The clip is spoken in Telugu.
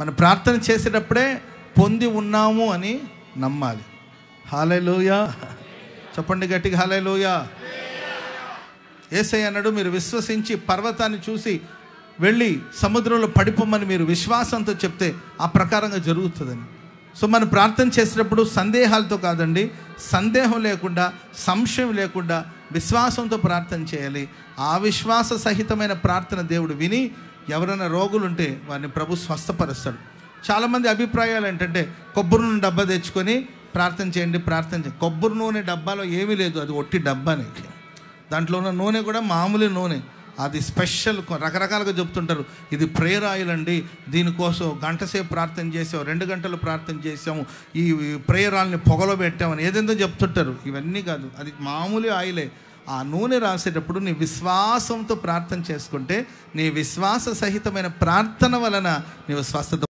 మన ప్రార్థన చేసేటప్పుడే పొంది ఉన్నాము అని నమ్మాలి. హల్లెలూయా, చెప్పండి గట్టిగా హల్లెలూయా. యేసయ్య అన్నాడు, మీరు విశ్వసించి పర్వతాన్ని చూసి వెళ్ళి సముద్రంలో పడిపోమని మీరు విశ్వాసంతో చెప్తే ఆ ప్రకారంగా జరుగుతుందని. సో మనం ప్రార్థన చేసేటప్పుడు సందేహాలతో కాదండి, సందేహం లేకుండా, సంశయం లేకుండా విశ్వాసంతో ప్రార్థన చేయాలి. ఆ విశ్వాస సహితమైన ప్రార్థన దేవుడు విని ఎవరైనా రోగులుంటే వారిని ప్రభు స్వస్థపరుస్తాడు. చాలామంది అభిప్రాయాలు ఏంటంటే కొబ్బరి నూనె డబ్బా తెచ్చుకొని ప్రార్థన చేయండి, ప్రార్థన చేయండి. కొబ్బరి నూనె డబ్బాలో ఏమీ లేదు, అది ఒట్టి డబ్బానికి. దాంట్లో ఉన్న నూనె కూడా మామూలు నూనె, అది స్పెషల్. రకరకాలుగా చెప్తుంటారు, ఇది ప్రేయర్ ఆయిల్ అండి, దీనికోసం గంట సేపు ప్రార్థన చేసాము, 2 గంటలు ప్రార్థన చేసాము, ఈ ప్రేయర్ ఆయిల్ని పొగలో పెట్టామని ఏదేందో చెప్తుంటారు. ఇవన్నీ కాదు, అది మామూలు ఆయిలే. ఆ నూనె రాసేటప్పుడు నీ విశ్వాసంతో ప్రార్థన చేసుకుంటే నీ విశ్వాస సహితమైన ప్రార్థన వలన నీవు స్వస్థత